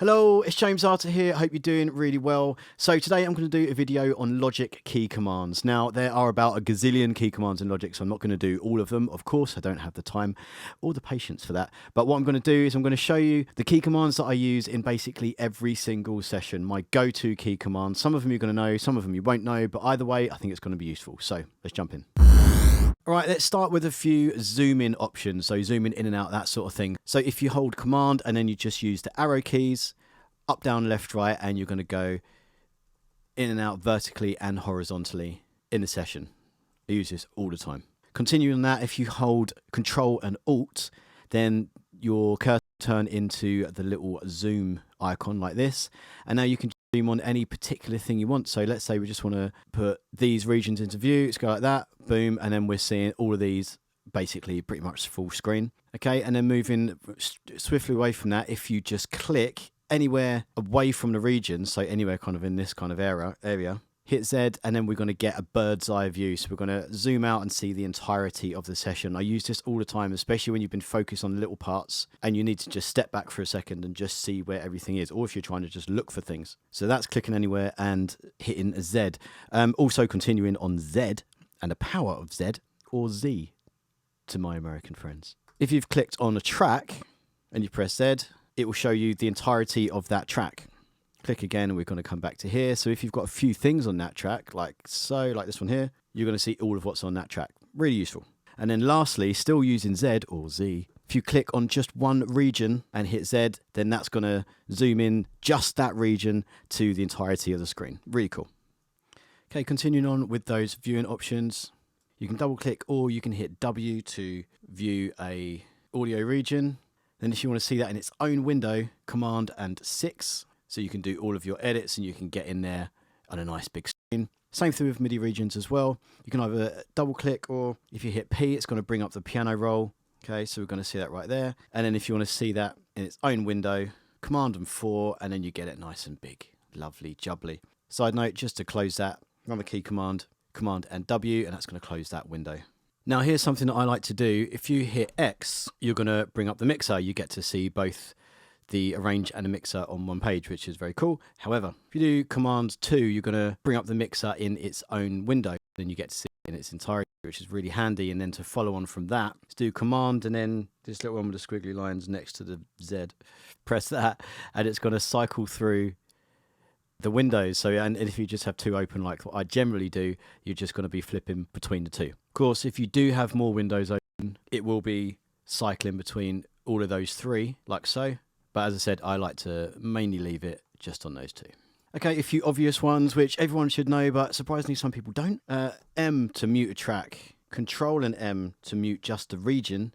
Hello, it's James Arter here. I hope you're doing really well. So today I'm going to do a video on Logic key commands. Now there are about a gazillion key commands in Logic, so I'm not going to do all of them. Of course, I don't have the time or the patience for that. But what I'm going to do is I'm going to show you the key commands that I use in basically every single session. My go-to key commands. Some of them you're going to know, some of them you won't know, but either way, I think it's going to be useful. So let's jump in. All right, let's start with a few zoom in options. So zoom in and out, that sort of thing. So if you hold Command and then you just use the arrow keys, up, down, left, right, and you're going to go in and out vertically and horizontally in the session. I use this all the time. Continuing that, if you hold Control and Alt, then your cursor will turn into the little zoom icon like this. And now you can zoom on any particular thing you want. So let's say we just want to put these regions into view. Let's go like that, boom, and then we're seeing all of these basically pretty much full screen. Okay, and then moving swiftly away from that, if you just click anywhere away from the region, so anywhere kind of in this kind of area, hit Z, and then we're going to get a bird's eye view. So we're going to zoom out and see the entirety of the session. I use this all the time, especially when you've been focused on little parts and you need to just step back for a second and just see where everything is, or if you're trying to just look for things. So that's clicking anywhere and hitting Z. Also continuing on Z and the power of Z, or Z to my American friends. If you've clicked on a track and you press Z, it will show you the entirety of that track. Click again and we're going to come back to here. So if you've got a few things on that track, like this one here, you're going to see all of what's on that track. Really useful. And then lastly, still using Z or Z, if you click on just one region and hit Z, then that's going to zoom in just that region to the entirety of the screen. Really cool. Okay, continuing on with those viewing options, you can double click or you can hit W to view a audio region. Then if you want to see that in its own window, Command and 6. So you can do all of your edits and you can get in there on a nice big screen. Same thing with MIDI regions as well. You can either double click, or if you hit P, it's going to bring up the piano roll. Okay, so we're going to see that right there. And then if you want to see that in its own window, Command and 4, and then you get it nice and big. Lovely, jubbly. Side note, just to close that, another key command, Command and W, and that's going to close that window. Now here's something that I like to do. If you hit X, you're going to bring up the mixer. You get to see both the arrange and the mixer on one page, which is very cool. However, if you do Command 2, you're going to bring up the mixer in its own window. Then you get to see it in its entirety, which is really handy. And then to follow on from that, let's do Command and then this little one with the squiggly lines next to the Z. Press that and it's going to cycle through the windows. So, and if you just have two open like what I generally do, you're just going to be flipping between the two. Of course, if you do have more windows open, it will be cycling between all of those three like so. But as I said, I like to mainly leave it just on those two. Okay, a few obvious ones which everyone should know, but surprisingly some people don't. M to mute a track, Control and M to mute just the region.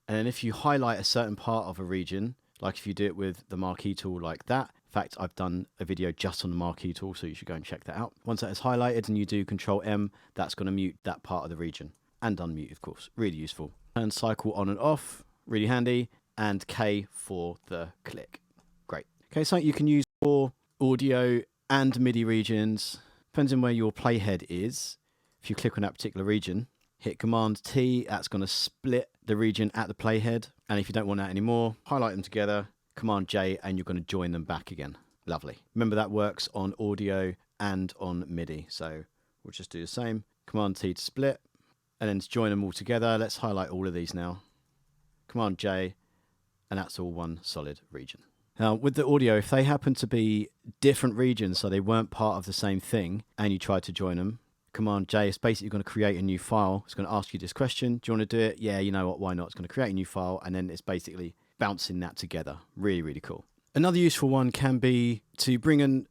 And then if you highlight a certain part of a region, like if you do it with the marquee tool like that. In fact, I've done a video just on the marquee tool, so you should go and check that out. Once that is highlighted and you do Control M, that's going to mute that part of the region. And unmute, of course. Really useful. Turn cycle on and off. Really handy. And K for the click. Great. Okay, so you can use for audio and MIDI regions. Depends on where your playhead is. If you click on that particular region, hit Command T, that's going to split the region at the playhead. And if you don't want that anymore, highlight them together, Command J, and you're going to join them back again. Lovely. Remember that works on audio and on MIDI. So we'll just do the same. Command T to split, and then to join them all together. Let's highlight all of these now. Command J, and that's all one solid region. Now with the audio, if they happen to be different regions, so they weren't part of the same thing, and you tried to join them, Command J is basically going to create a new file. It's going to ask you this question. Do you want to do it? Yeah, you know what, why not? It's going to create a new file, and then it's basically bouncing that together. Really, really cool. Another useful one can be to bring an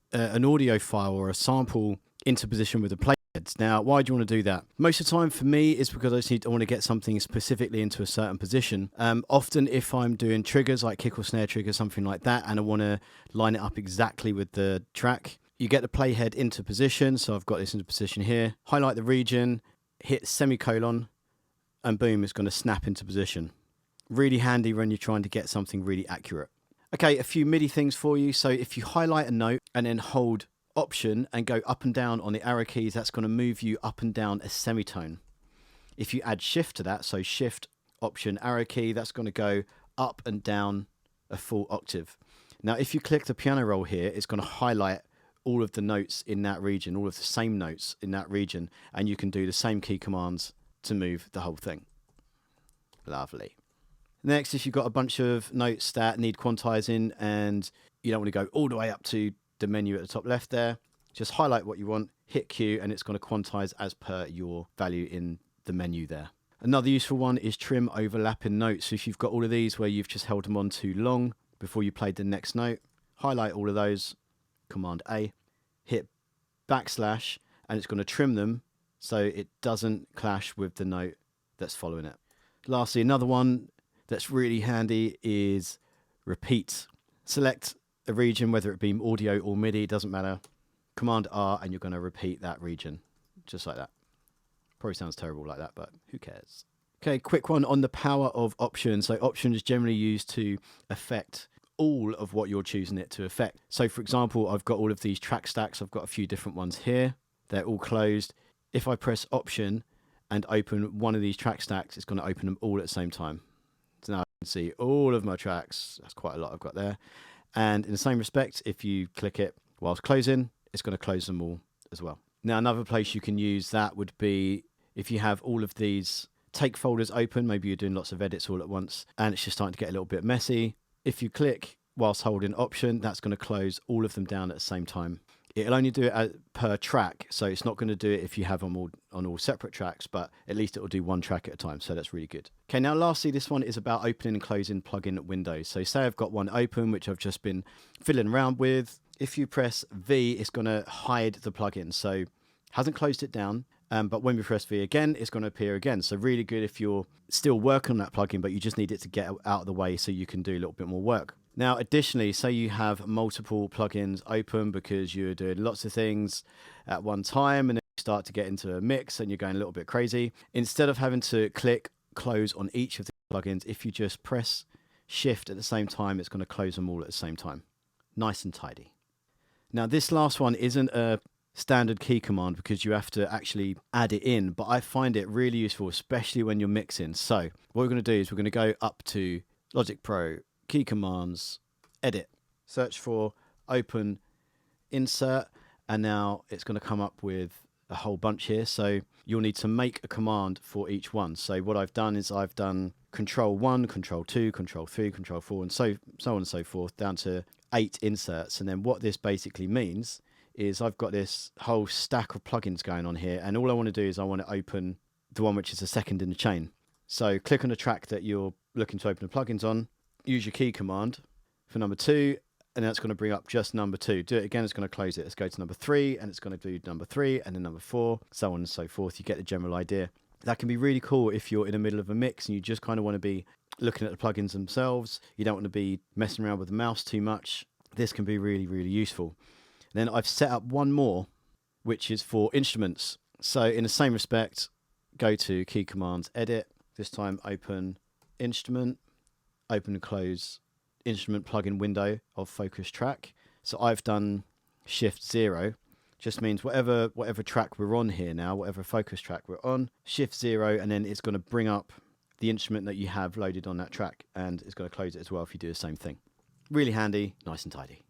audio file or a sample into position with the playheads. Now, why do you want to do that? Most of the time for me is because I want to get something specifically into a certain position. Often if I'm doing triggers like kick or snare trigger, something like that, and I want to line it up exactly with the track, you get the playhead into position. So I've got this into position here. Highlight the region, hit semicolon, and boom, it's going to snap into position. Really handy when you're trying to get something really accurate. Okay, a few MIDI things for you. So if you highlight a note and then hold Option and go up and down on the arrow keys, that's going to move you up and down a semitone. If you add Shift to that, so Shift, Option, arrow key, that's going to go up and down a full octave. Now, if you click the piano roll here, it's going to highlight all of the notes in that region, all of the same notes in that region, and you can do the same key commands to move the whole thing. Lovely. Next, if you've got a bunch of notes that need quantizing and you don't want to go all the way up to the menu at the top left there, just highlight what you want, hit Q, and it's going to quantize as per your value in the menu there. Another useful one is trim overlapping notes. So if you've got all of these where you've just held them on too long before you played the next note, highlight all of those, Command A, hit backslash, and it's going to trim them so it doesn't clash with the note that's following it. Lastly, another one that's really handy is repeat. Select a region, whether it be audio or MIDI, it doesn't matter. Command R, and you're going to repeat that region, just like that. Probably sounds terrible like that, but who cares? Okay, quick one on the power of options. So option is generally used to affect all of what you're choosing it to affect. So for example, I've got all of these track stacks. I've got a few different ones here. They're all closed. If I press option and open one of these track stacks, it's going to open them all at the same time. So now I can see all of my tracks. That's quite a lot I've got there. And in the same respect, if you click it whilst closing, it's going to close them all as well. Now, another place you can use that would be if you have all of these take folders open, maybe you're doing lots of edits all at once, and it's just starting to get a little bit messy. If you click whilst holding option, that's going to close all of them down at the same time. It'll only do it per track, so it's not going to do it if you have them all on all separate tracks, but at least it will do one track at a time, so that's really good. Okay, now lastly, this one is about opening and closing plugin windows. So say I've got one open, which I've just been fiddling around with. If you press V, it's going to hide the plugin, so hasn't closed it down, but when we press V again, it's going to appear again. So really good if you're still working on that plugin, but you just need it to get out of the way so you can do a little bit more work. Now, additionally, say you have multiple plugins open because you're doing lots of things at one time and then you start to get into a mix and you're going a little bit crazy. Instead of having to click close on each of the plugins, if you just press Shift at the same time, it's going to close them all at the same time. Nice and tidy. Now, this last one isn't a standard key command because you have to actually add it in, but I find it really useful, especially when you're mixing. So what we're going to do is we're going to go up to Logic Pro, Key Commands, Edit, search for Open, Insert, and now it's going to come up with a whole bunch here. So you'll need to make a command for each one. So what I've done is I've done Control 1, Control 2, Control 3, Control 4, and so on and so forth, down to 8 inserts. And then what this basically means is I've got this whole stack of plugins going on here, and all I want to do is I want to open the one which is the second in the chain. So click on the track that you're looking to open the plugins on, use your key command for number 2, and that's going to bring up just number 2. Do it again, it's going to close it. Let's go to number 3, and it's going to do number 3, and then number 4, so on and so forth. You get the general idea. That can be really cool if you're in the middle of a mix and you just kind of want to be looking at the plugins themselves. You don't want to be messing around with the mouse too much. This can be really, really useful. Then I've set up one more, which is for instruments. So in the same respect, go to Key Commands, Edit, this time open Instrument, open and close Instrument plugin window of Focus Track. So I've done Shift 0, just means whatever track we're on here now, whatever focus track we're on, Shift 0, and then it's going to bring up the instrument that you have loaded on that track, and it's going to close it as well if you do the same thing. Really handy, nice and tidy.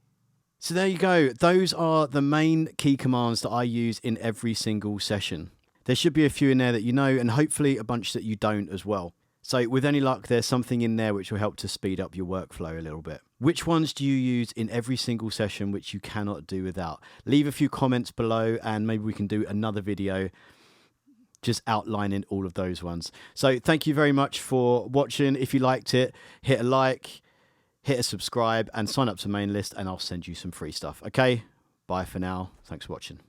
So there you go. Those are the main key commands that I use in every single session. There should be a few in there that you know, and hopefully a bunch that you don't as well. So with any luck, there's something in there which will help to speed up your workflow a little bit. Which ones do you use in every single session which you cannot do without? Leave a few comments below and maybe we can do another video just outlining all of those ones. So thank you very much for watching. If you liked it, hit a like, hit a subscribe, and sign up to the main list, and I'll send you some free stuff. Okay, bye for now. Thanks for watching.